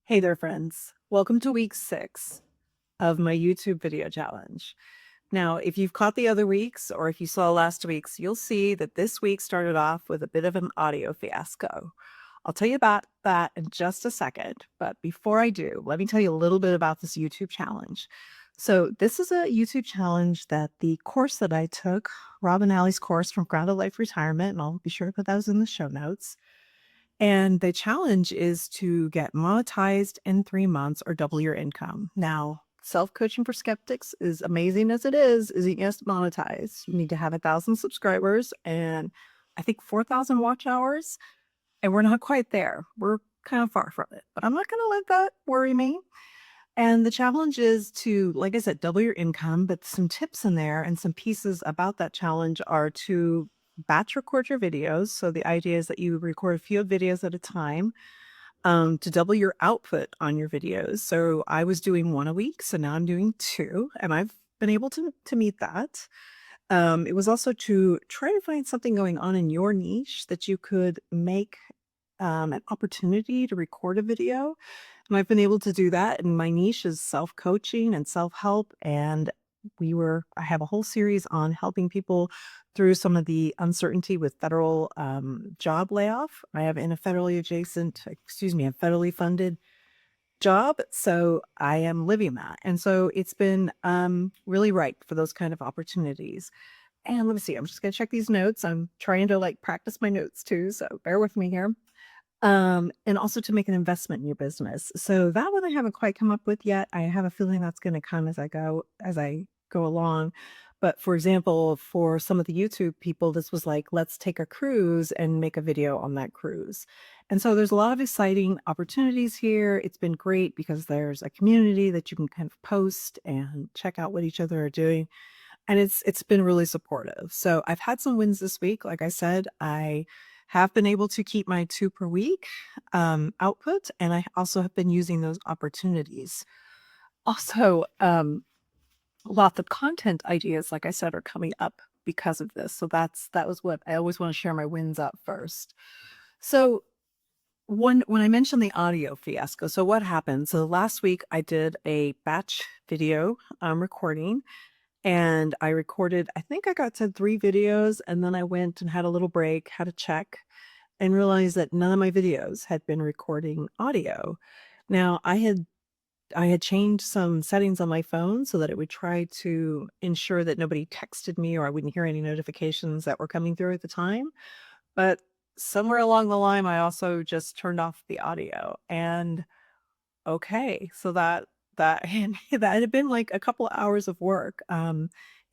Hey there, friends. Welcome to week 6 of my YouTube video challenge. Now, if you've caught the other weeks or if you saw last week's, you'll see that this week started off with a bit of an audio fiasco. I'll tell you about that in just a second, but before I do, let me tell you a little bit about this YouTube challenge. So, this is a YouTube challenge that the course that I took, Rob and Allie's course from Grounded Life Retirement, and I'll be sure to put those in the show notes. And the challenge is to get monetized in 3 months or double your income. Now, self-coaching for skeptics, as amazing as it is it has to monetize. You need to have 1,000 subscribers and I think 4,000 watch hours, and we're not quite there. We're kind of far from it, but I'm not gonna let that worry me. And the challenge is to, like I said, double your income, but some tips in there and some pieces about that challenge are to batch record your videos. So the idea is that you record a few videos at a time, to double your output on your videos. So I was doing one a week, so now I'm doing two, and I've been able to meet that. It was also to try to find something going on in your niche that you could make an opportunity to record a video. And I've been able to do that. And my niche is self coaching and self help. And I have a whole series on helping people through some of the uncertainty with federal job layoff. I have in a a federally funded job. So I am living that. And so it's been really right for those kind of opportunities. And let me see, I'm just going to check these notes. I'm trying to like practice my notes too. So bear with me here. And also to make an investment in your business. So that one I haven't quite come up with yet. I have a feeling that's going to come as I go along. But for example, for some of the YouTube people, this was like, let's take a cruise and make a video on that cruise. And so there's a lot of exciting opportunities here. It's been great because there's a community that you can kind of post and check out what each other are doing. And it's been really supportive. So I've had some wins this week. Like I said, I have been able to keep my 2 per week output, and I also have been using those opportunities. Also, lots of content ideas, like I said, are coming up because of this. So that was what I always want to share my wins up first. So when I mentioned the audio fiasco, so what happened? So last week I did a batch video recording and I recorded, I think I got to 3 videos, and then I went and had a little break, had a check, and realized that none of my videos had been recording audio. Now, I had changed some settings on my phone so that it would try to ensure that nobody texted me or I wouldn't hear any notifications that were coming through at the time. But somewhere along the line, I also just turned off the audio. And okay, so that and that had been like a couple hours of work.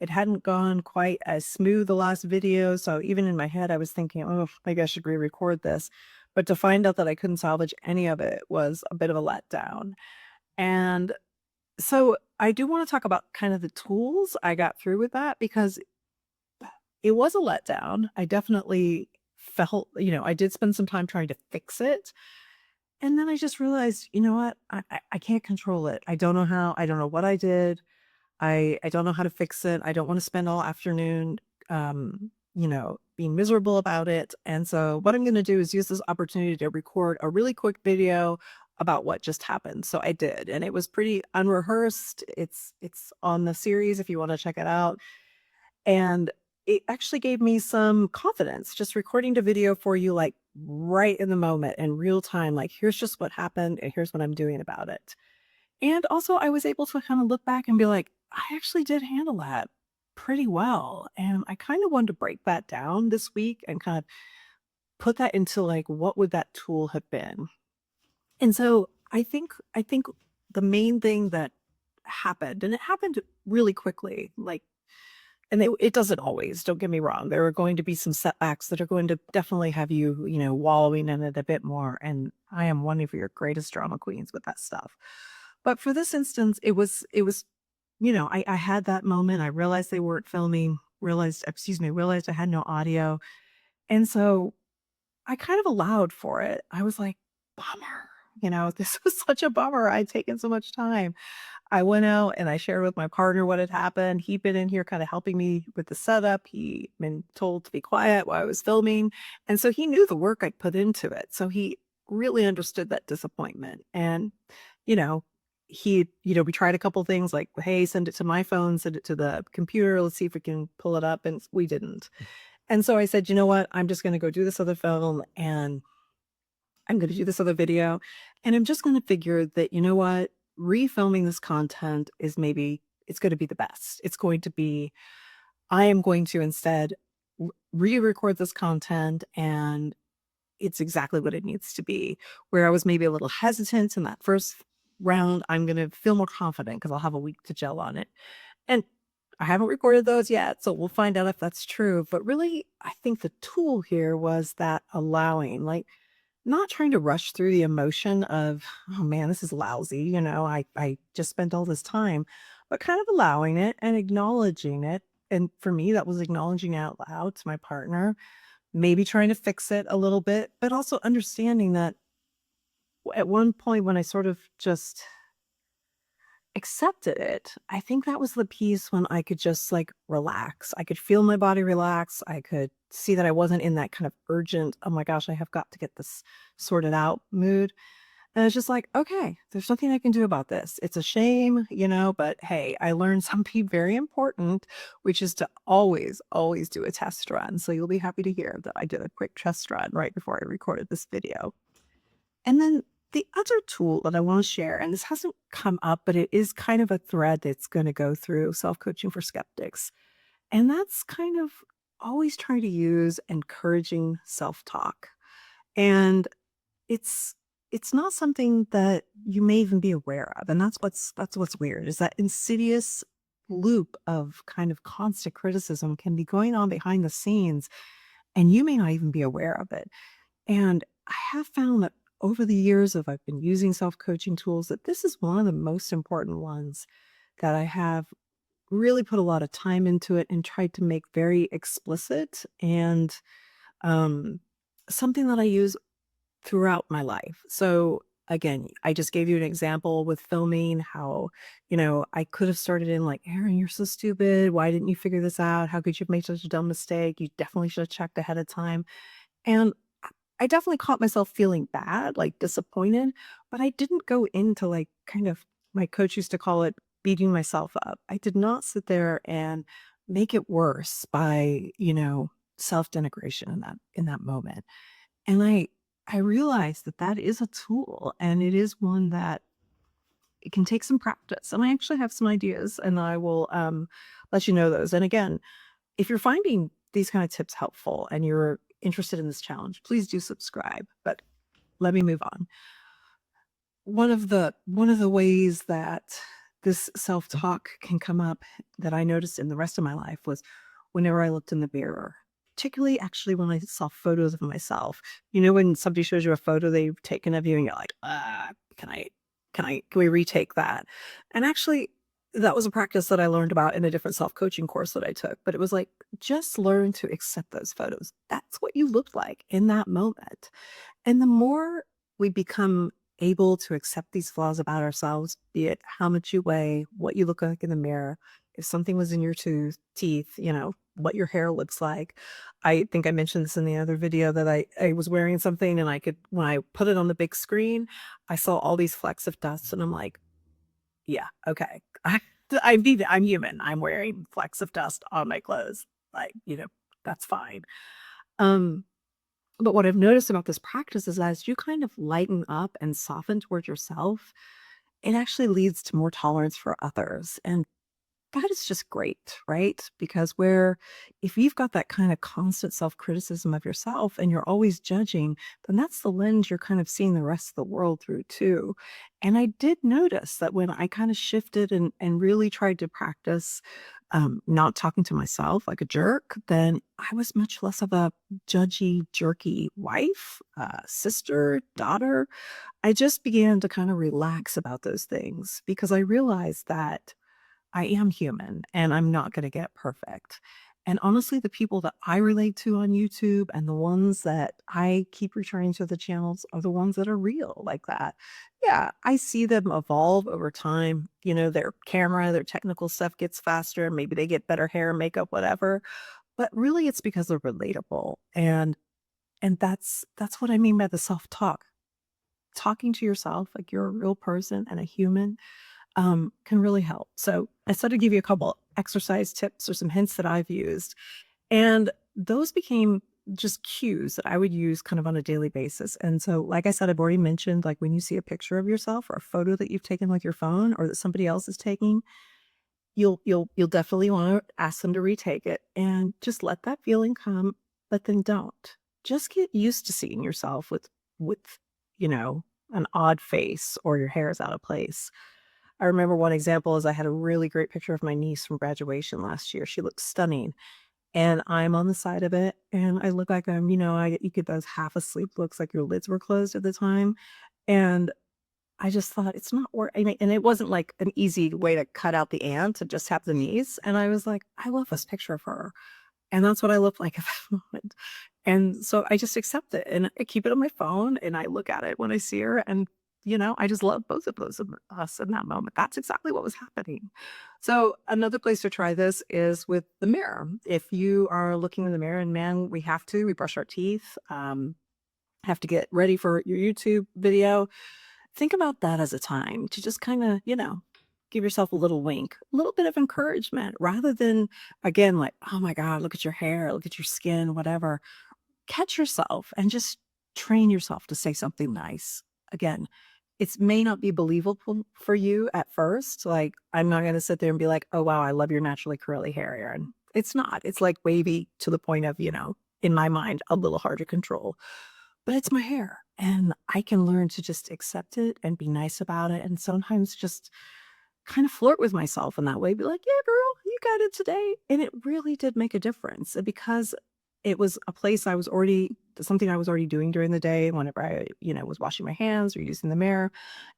It hadn't gone quite as smooth the last video, so even in my head, I was thinking, "Oh, maybe I should re-record this." But to find out that I couldn't salvage any of it was a bit of a letdown. And so I do want to talk about kind of the tools I got through with that because it was a letdown. I definitely felt, I did spend some time trying to fix it. And then I just realized, you know what? I can't control it. I don't know how. I don't know what I did. I don't know how to fix it. I don't want to spend all afternoon, being miserable about it. And so what I'm going to do is use this opportunity to record a really quick video about what just happened. So I did, and it was pretty unrehearsed. It's on the series if you want to check it out. And it actually gave me some confidence just recording the video for you, like right in the moment in real time. Like, here's just what happened, and here's what I'm doing about it. And also, I was able to kind of look back and be like, I actually did handle that pretty well. And I kind of wanted to break that down this week and kind of put that into like, what would that tool have been? And so I think the main thing that happened, and it happened really quickly, like and it doesn't always, don't get me wrong. There are going to be some setbacks that are going to definitely have you, wallowing in it a bit more. And I am one of your greatest drama queens with that stuff. But for this instance, it was, I had that moment. I realized they weren't filming, realized I had no audio. And so I kind of allowed for it. I was like, bummer. This was such a bummer. I'd taken so much time. I went out and I shared with my partner what had happened. He'd been in here kind of helping me with the setup. He'd been told to be quiet while I was filming. And so he knew the work I put into it. So he really understood that disappointment. And, you know, we tried a couple things like, hey, send it to my phone, send it to the computer. Let's see if we can pull it up. And we didn't. And so I said, you know what? I'm just going to go do this other film and I'm going to do this other video. And I'm just going to figure that, you know what? Refilming this content is maybe it's going to be the best. I am going to instead re-record this content and it's exactly what it needs to be. Where I was maybe a little hesitant in that first round, I'm going to feel more confident because I'll have a week to gel on it. And I haven't recorded those yet, so we'll find out if that's true. But really, I think the tool here was that allowing, like, not trying to rush through the emotion of, oh man, this is lousy. I just spent all this time, but kind of allowing it and acknowledging it. And for me, that was acknowledging out loud to my partner, maybe trying to fix it a little bit, but also understanding that at one point when I sort of just accepted it, I think that was the piece when I could just like relax. I could feel my body relax. I could see that I wasn't in that kind of urgent, oh my gosh, I have got to get this sorted out mood. And it's just like, okay, there's nothing I can do about this. It's a shame, but hey, I learned something very important, which is to always, always do a test run. So you'll be happy to hear that I did a quick test run right before I recorded this video. And then the other tool that I want to share, and this hasn't come up, but it is kind of a thread that's going to go through self-coaching for skeptics. And that's kind of always trying to use encouraging self-talk. And it's it's not something that you may even be aware of. And that's what's weird, is that insidious loop of kind of constant criticism can be going on behind the scenes, and you may not even be aware of it. And I have found that over the years of I've been using self-coaching tools, that this is one of the most important ones that I have really put a lot of time into it and tried to make very explicit and um, something that I use throughout my life. So again, I just gave you an example with filming how, I could have started in like, Aaron, you're so stupid. Why didn't you figure this out? How could you have made such a dumb mistake? You definitely should have checked ahead of time. And I definitely caught myself feeling bad, like disappointed, but I didn't go into like kind of, my coach used to call it beating myself up. I did not sit there and make it worse by, self-denigration in that moment. And I realized that that is a tool and it is one that it can take some practice. And I actually have some ideas and I will let you know those. And again, if you're finding these kind of tips helpful and you're interested in this challenge, please do subscribe. But let me move on. One of the ways that this self-talk can come up that I noticed in the rest of my life was whenever I looked in the mirror, particularly actually when I saw photos of myself. When somebody shows you a photo they've taken of you and you're like, can we retake that? And actually, that was a practice that I learned about in a different self-coaching course that I took. But it was like, just learn to accept those photos. That's what you look like in that moment. And the more we become able to accept these flaws about ourselves, be it how much you weigh, what you look like in the mirror, if something was in your teeth, what your hair looks like. I think I mentioned this in the other video that I was wearing something and when I put it on the big screen, I saw all these flecks of dust and I'm like, yeah, okay. I'm human. I'm wearing flecks of dust on my clothes. Like, that's fine. Um, but what I've noticed about this practice is that as you kind of lighten up and soften towards yourself, it actually leads to more tolerance for others. And that is just great, right? Because if you've got that kind of constant self-criticism of yourself and you're always judging, then that's the lens you're kind of seeing the rest of the world through too. And I did notice that when I kind of shifted and really tried to practice not talking to myself like a jerk, then I was much less of a judgy, jerky wife, sister, daughter. I just began to kind of relax about those things because I realized that I am human and I'm not going to get perfect. And honestly, the people that I relate to on YouTube and the ones that I keep returning to the channels are the ones that are real like that. Yeah, I see them evolve over time. Their camera, their technical stuff gets faster. Maybe they get better hair, makeup, whatever. But really it's because they're relatable. And that's what I mean by the self-talk. talking to yourself like you're a real person and a human can really help. So I said to give you a couple exercise tips or some hints that I've used. And those became just cues that I would use kind of on a daily basis. And so, like I said, I've already mentioned like when you see a picture of yourself or a photo that you've taken with your phone or that somebody else is taking, you'll definitely want to ask them to retake it and just let that feeling come, but then don't. Just get used to seeing yourself with, you know, an odd face or your hair is out of place. I remember one example is I had a really great picture of my niece from graduation last year. She looked stunning. And I'm on the side of it, and I look like you get those half asleep looks like your lids were closed at the time. And I just thought it's not worth. I mean, and it wasn't like an easy way to cut out the aunt to just have the niece. And I was like, I love this picture of her. And that's what I look like at that moment. And so I just accept it and I keep it on my phone and I look at it when I see her. And, I just love both of those of us in that moment. That's exactly what was happening. So another place to try this is with the mirror. If you are looking in the mirror and man, we brush our teeth, have to get ready for your YouTube video. Think about that as a time to just kind of, give yourself a little wink, a little bit of encouragement rather than, again, like, oh my God, look at your hair, look at your skin, whatever. Catch yourself and just train yourself to say something nice. Again, it may not be believable for you at first. Like, I'm not going to sit there and be like, oh, wow, I love your naturally curly hair, Erin. It's not. It's like wavy to the point of, in my mind, a little hard to control. But it's my hair. And I can learn to just accept it and be nice about it. And sometimes just kind of flirt with myself in that way, be like, yeah, girl, you got it today. And it really did make a difference. And because it was a place something I was already doing during the day whenever I, was washing my hands or using the mirror,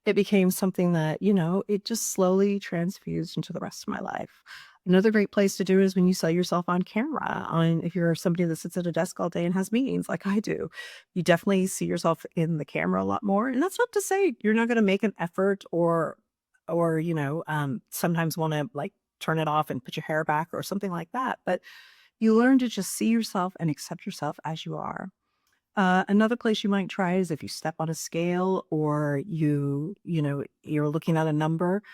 it became something that, it just slowly transfused into the rest of my life. Another great place to do it is when you saw yourself on camera, if you're somebody that sits at a desk all day and has meetings like I do, you definitely see yourself in the camera a lot more. And that's not to say you're not going to make an effort or sometimes want to like turn it off and put your hair back or something like that. But you learn to just see yourself and accept yourself as you are. Another place you might try is if you step on a scale or you're looking at a number,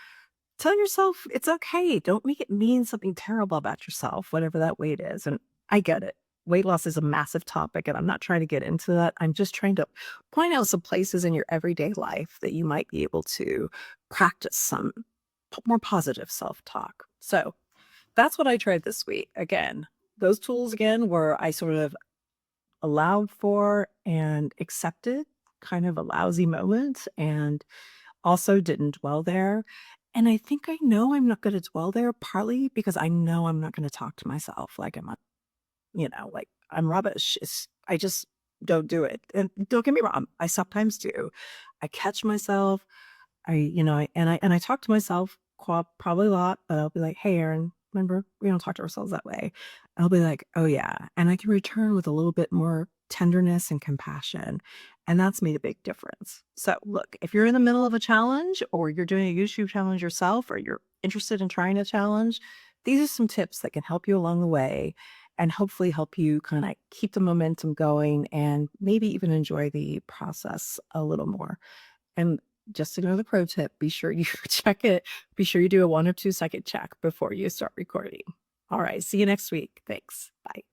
tell yourself it's okay. Don't make it mean something terrible about yourself, whatever that weight is. And I get it. Weight loss is a massive topic, and I'm not trying to get into that. I'm just trying to point out some places in your everyday life that you might be able to practice some more positive self talk. So that's what I tried this week. Again, those tools again were I sort of allowed for and accepted kind of a lousy moment and also didn't dwell there. And I think I know I'm not going to dwell there partly because I know I'm not going to talk to myself like like I'm rubbish. I just don't do it. And don't get me wrong, I sometimes do. I catch myself. I talk to myself probably a lot, but I'll be like, hey, Erin, remember, we don't talk to ourselves that way. I'll be like, oh, yeah. And I can return with a little bit more tenderness and compassion. And that's made a big difference. So, look, if you're in the middle of a challenge or you're doing a YouTube challenge yourself or you're interested in trying a challenge, these are some tips that can help you along the way and hopefully help you kind of keep the momentum going and maybe even enjoy the process a little more. And just another pro tip, be sure you check it. Be sure you do a 1 or 2 second check before you start recording. All right. See you next week. Thanks. Bye.